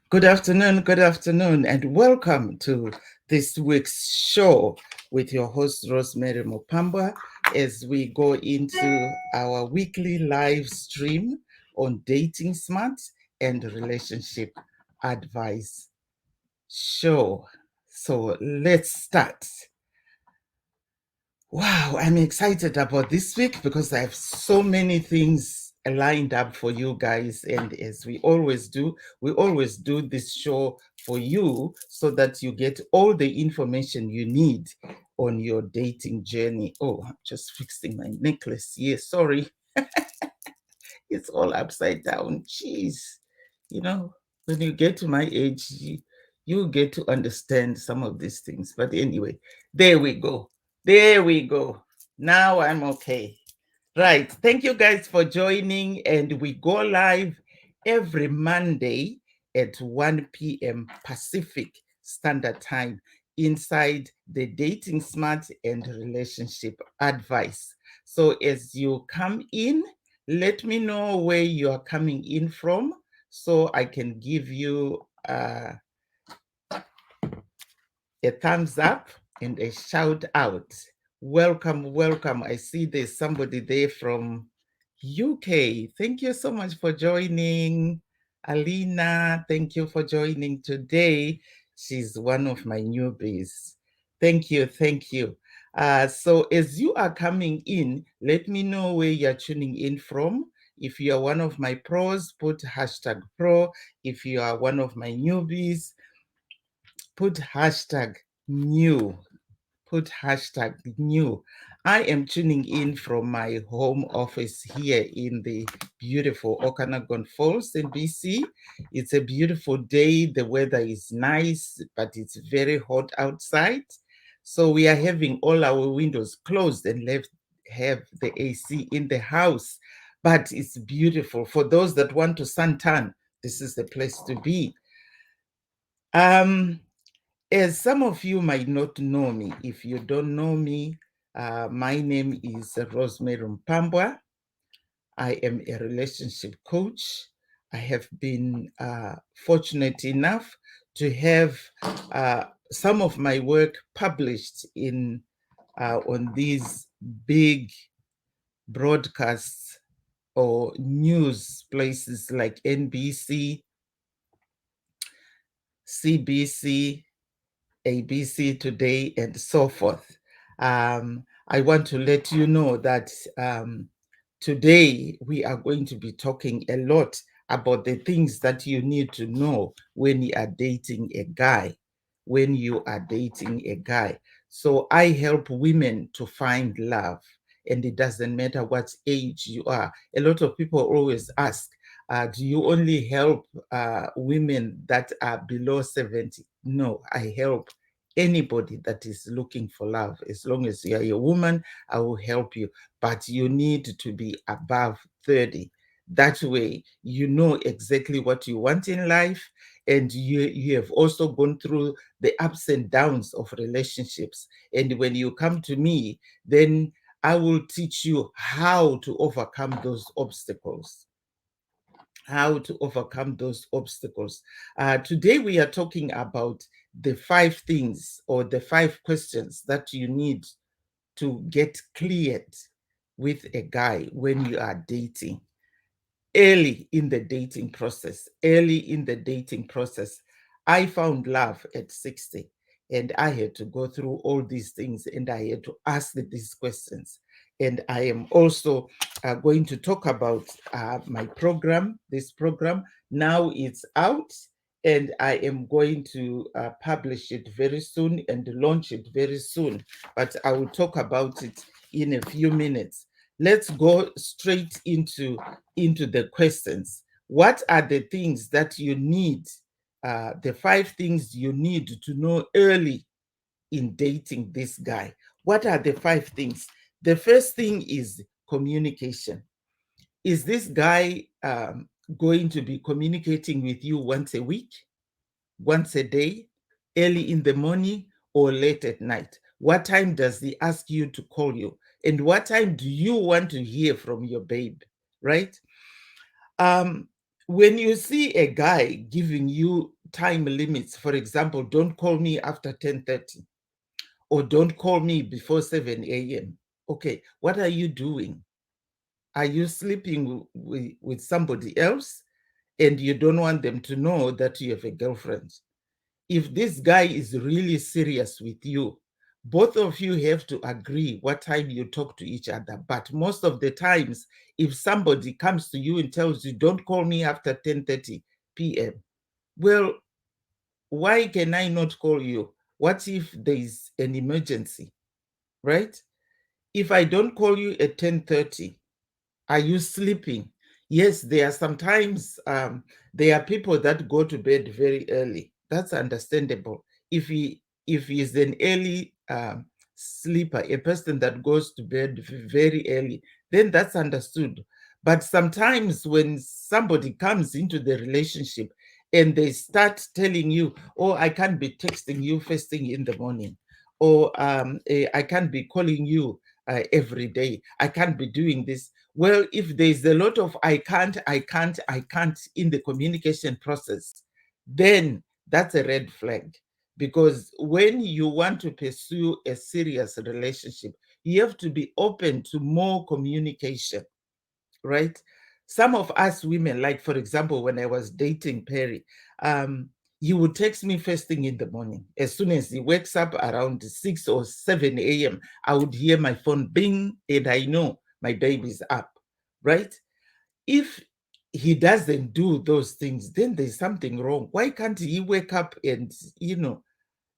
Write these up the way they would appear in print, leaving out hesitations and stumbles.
Good afternoon, and welcome to this week's show with your host, Rosemary Mupambwa, as we go into our weekly live stream on dating smarts and relationship advice show. So let's start. Wow, I'm excited about this week because I have so many things lined up for you guys. And as we always do this show for you so that you get all the information you need on your dating journey. Oh, I'm just fixing my necklace here. Sorry, it's all upside down. Jeez. You know, when you get to my age, you get to understand some of these things. But anyway, there we go. There we go. Now I'm okay. Right. Thank you guys for joining. And we go live every Monday at 1 p.m. Pacific Standard Time inside the Dating Smart and Relationship Advice. So as you come in, let me know where you are coming in from so I can give you a thumbs up and a shout out. Welcome, welcome. I see there's somebody there from UK. Thank you so much for joining. Alina, thank you for joining today. She's one of my newbies. Thank you, thank you. So as you are coming in, let me know where you're tuning in from. If you are one of my pros, put hashtag pro. If you are one of my newbies, put hashtag new. Put hashtag new. I am tuning in from my home office here in the beautiful Okanagan Falls in BC. It's a beautiful day. The weather is nice, but it's very hot outside. So we are having all our windows closed and have the AC in the house. But it's beautiful. For those that want to suntan, this is the place to be. As some of you might not know me, if you don't know me, my name is Rosemary Mupambwa. I am a relationship coach. I have been fortunate enough to have some of my work published on these big broadcasts or news places like NBC, CBC, ABC Today, and so forth. I want to let you know that today we are going to be talking a lot about the things that you need to know when you are dating a guy. When you are dating a guy. So I help women to find love, and it doesn't matter what age you are. A lot of people always ask, do you only help women that are below 70? No, I help anybody that is looking for love. As long as you are a woman, I will help you. But you need to be above 30. That way, you know exactly what you want in life, and you have also gone through the ups and downs of relationships. And when you come to me, then I will teach you how to overcome those obstacles. How to overcome those obstacles. Today, we are talking about the 5 things or the 5 questions that you need to get cleared with a guy when you are dating. Early in the dating process, I found love at 60, and I had to go through all these things, and I had to ask these questions. And I am also going to talk about my program. This program now it's out, and I am going to publish it very soon and launch it very soon. But I will talk about it in a few minutes. Let's go straight into the questions. What are the things that you need, the 5 things you need to know early in dating this guy? What are the 5 things? The first thing is communication. Is this guy going to be communicating with you once a week, once a day, early in the morning, or late at night? What time does he ask you to call you? And what time do you want to hear from your babe, right? Um, when you see a guy giving you time limits, for example, don't call me after 10:30 or don't call me before 7 a.m. Okay, what are you doing? Are you sleeping with somebody else and you don't want them to know that you have a girlfriend? If this guy is really serious with you, both of you have to agree what time you talk to each other. But most of the times, if somebody comes to you and tells you, don't call me after 10:30 p.m., well, why can I not call you? What if there is an emergency, right? If I don't call you at 10:30, are you sleeping? Yes, there are sometimes there are people that go to bed very early. That's understandable. If he is an early sleeper, a person that goes to bed very early, then that's understood. But sometimes when somebody comes into the relationship and they start telling you, "Oh, I can't be texting you first thing in the morning," or "I can't be calling you every day. I can't be doing this." Well, if there's a lot of I can't in the communication process, then that's a red flag. Because when you want to pursue a serious relationship, you have to be open to more communication, right? Some of us women, like for example, when I was dating Perry, he would text me first thing in the morning. As soon as he wakes up around 6 or 7 a.m., I would hear my phone bing, and I know my baby's up, right? If he doesn't do those things, then there's something wrong. Why can't he wake up and,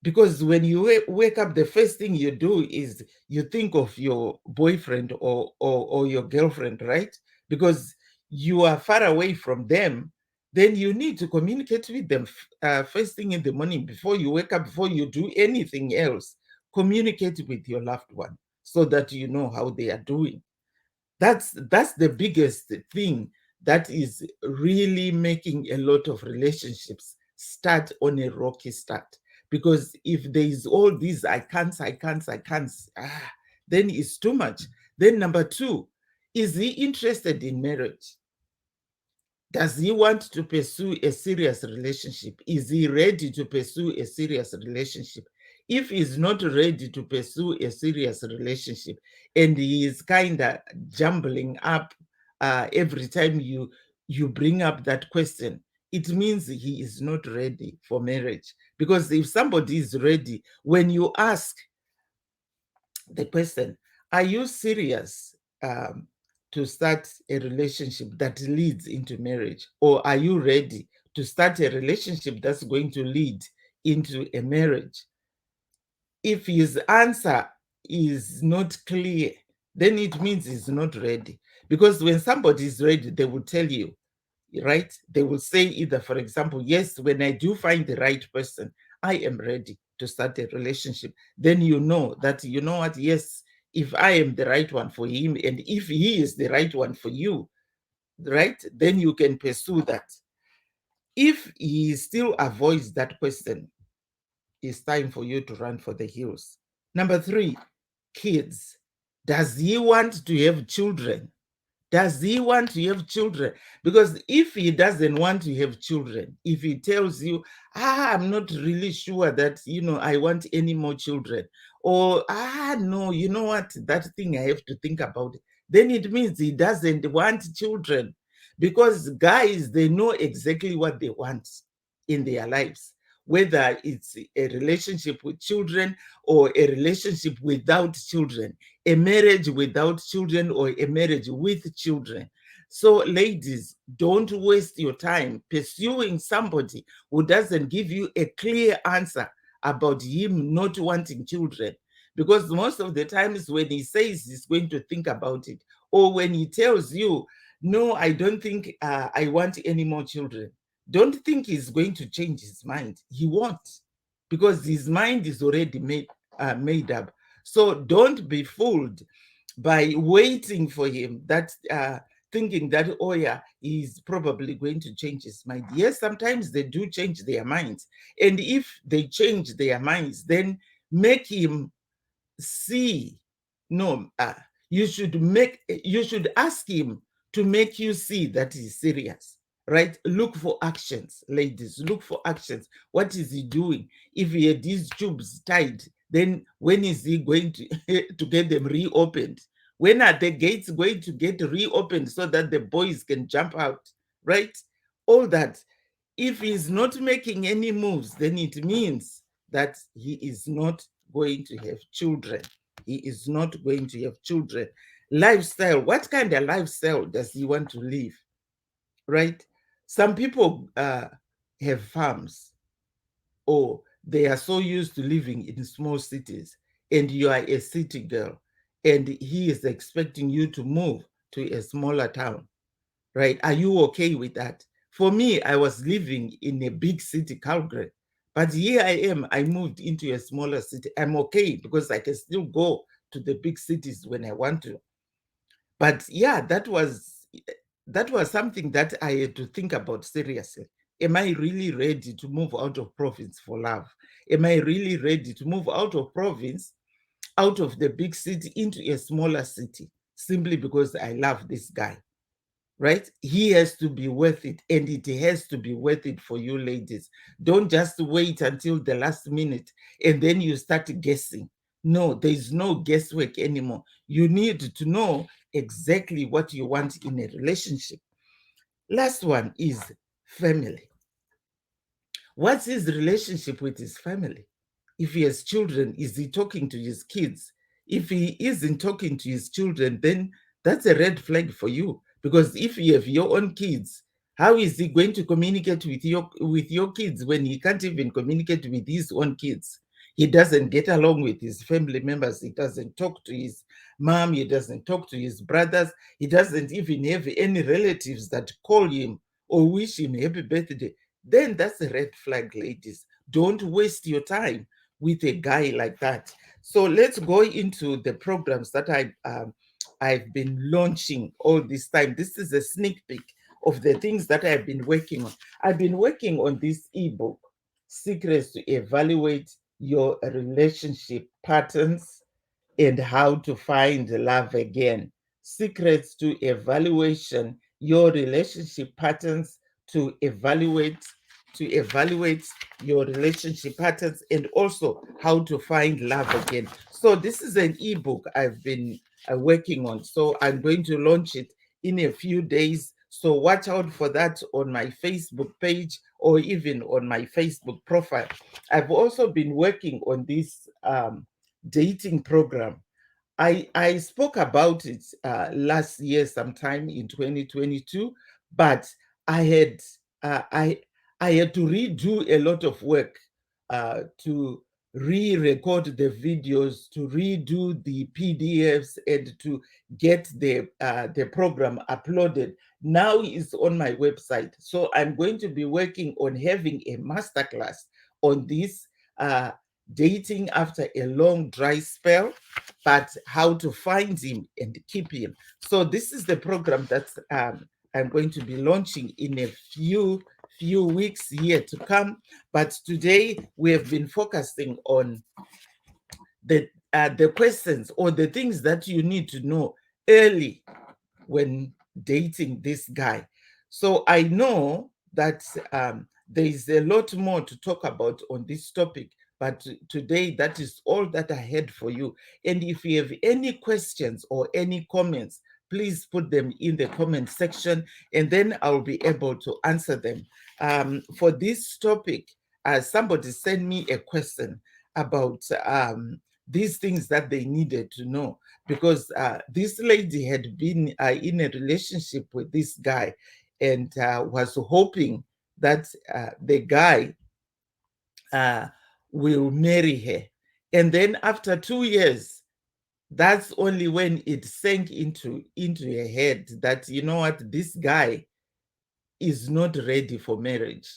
because when you wake up, the first thing you do is you think of your boyfriend or your girlfriend, right? Because you are far away from them, then you need to communicate with them first thing in the morning before you wake up, before you do anything else. Communicate with your loved one so that you know how they are doing. That's the biggest thing that is really making a lot of relationships start on a rocky start. Because if there is all these I can't, then it's too much. Then number two, is he interested in marriage? Does he want to pursue a serious relationship? Is he ready to pursue a serious relationship? If he's not ready to pursue a serious relationship and he is kind of jumbling up every time you bring up that question, it means he is not ready for marriage. Because if somebody is ready, when you ask the person, are you serious to start a relationship that leads into marriage? Or are you ready to start a relationship that's going to lead into a marriage? If his answer is not clear, then it means he's not ready. Because when somebody is ready, they will tell you, right? They will say either, for example, yes, when I do find the right person, I am ready to start a relationship. Then you know that, you know what, yes, if I am the right one for him and if he is the right one for you, right, then you can pursue that. If he still avoids that question, it's time for you to run for the hills. Number three, kids. Does he want to have children? Does he want to have children? Because if he doesn't want to have children, if he tells you, I'm not really sure that, I want any more children, or, no, you know what, that thing I have to think about it, then it means he doesn't want children. Because guys, they know exactly what they want in their lives, whether it's a relationship with children or a relationship without children, a marriage without children or a marriage with children. So, ladies, don't waste your time pursuing somebody who doesn't give you a clear answer about him not wanting children. Because most of the times when he says he's going to think about it, or when he tells you, no, I don't think I want any more children, don't think he's going to change his mind. He won't, because his mind is already made up. So don't be fooled by waiting for him, that thinking that, oh yeah, he's probably going to change his mind. Yes, sometimes they do change their minds. And if they change their minds, then make him see. No, you should ask him to make you see that he's serious. right? Look for actions, ladies. Look for actions. What is he doing? If he had these tubes tied, then when is he going to, to get them reopened? When are the gates going to get reopened so that the boys can jump out, right? All that. If he's not making any moves, then it means that he is not going to have children. He is not going to have children. Lifestyle, what kind of lifestyle does he want to live, right? Some people have farms, or they are so used to living in small cities, and you are a city girl, and he is expecting you to move to a smaller town, right? Are you okay with that? For me, I was living in a big city, Calgary, but here I am, I moved into a smaller city. I'm okay because I can still go to the big cities when I want to. But yeah, that was something that I had to think about seriously. Am I really ready to move out of province for love? Am I really ready to move out of province, out of the big city into a smaller city, simply because I love this guy? Right? He has to be worth it, and it has to be worth it for you, ladies. Don't just wait until the last minute and then you start guessing. No, there is no guesswork anymore. You need to know exactly what you want in a relationship. Last one is family. What's his relationship with his family? If he has children, is he talking to his kids? If he isn't talking to his children, then that's a red flag for you. Because if you have your own kids, how is he going to communicate with your kids when he can't even communicate with his own kids? He doesn't get along with his family members. He doesn't talk to his mom. He doesn't talk to his brothers. He doesn't even have any relatives that call him or wish him happy birthday. Then that's a red flag, ladies. Don't waste your time with a guy like that. So let's go into the programs that I've been launching all this time. This is a sneak peek of the things that I've been working on. I've been working on this ebook, Secrets to Evaluate Your Relationship Patterns and How to Find Love Again. Secrets to Evaluation Your Relationship Patterns, to evaluate your relationship patterns, and also how to find love again. So this is an ebook I've been working on. So I'm going to launch it in a few days. So watch out for that on my Facebook page or even on my Facebook profile. I've also been working on this dating program. I spoke about it last year, sometime in 2022, but I had uh, I I had to redo a lot of work to re-record the videos, to redo the PDFs, and to get the program uploaded. Now it's on my website, so I'm going to be working on having a masterclass on this dating after a long dry spell, but how to find him and keep him. So this is the program that I'm going to be launching in a few weeks here to come. But today we have been focusing on the questions or the things that you need to know early when dating this guy. So I know that there is a lot more to talk about on this topic, but today that is all that I had for you. And if you have any questions or any comments, please put them in the comment section, and then I'll be able to answer them. For this topic, somebody sent me a question about these things that they needed to know, because this lady had been in a relationship with this guy, and was hoping that the guy will marry her. And then after 2 years, that's only when it sank into her head that, you know what, this guy is not ready for marriage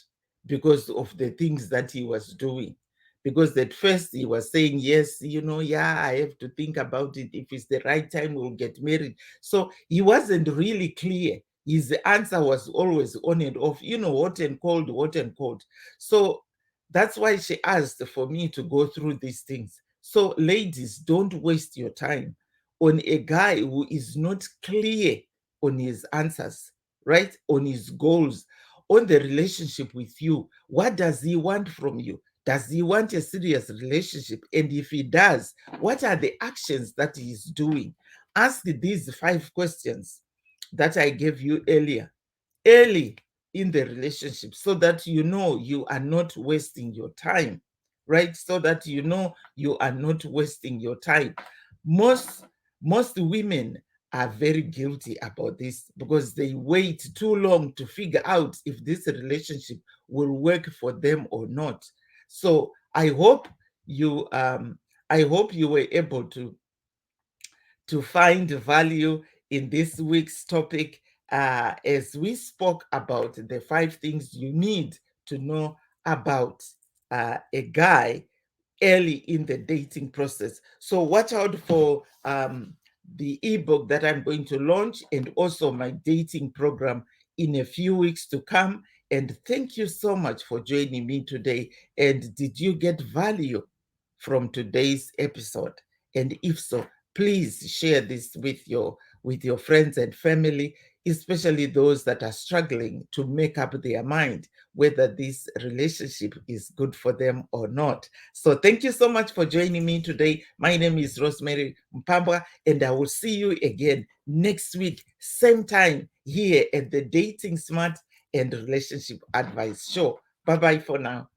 because of the things that he was doing. Because at first he was saying, yes, yeah, I have to think about it. If it's the right time, we'll get married. So he wasn't really clear. His answer was always on and off, hot and cold, hot and cold. So that's why she asked for me to go through these things. So, ladies, don't waste your time on a guy who is not clear on his answers, right? On his goals, on the relationship with you. What does he want from you? Does he want a serious relationship? And if he does, what are the actions that he's doing? Ask these 5 questions that I gave you early in the relationship, so that you know you are not wasting your time, right? So that you know you are not wasting your time. Most women are very guilty about this because they wait too long to figure out if this relationship will work for them or not. So I hope you were able to find value in this week's topic, as we spoke about the 5 things you need to know about a guy early in the dating process. So watch out for the ebook that I'm going to launch, and also my dating program in a few weeks to come. And thank you so much for joining me today. And did you get value from today's episode? And if so, please share this with your friends and family, especially those that are struggling to make up their mind whether this relationship is good for them or not. So thank you so much for joining me today. My name is Rosemary Mupambwa, and I will see you again next week, same time here at the Dating Smart and Relationship Advice Show. Bye-bye for now.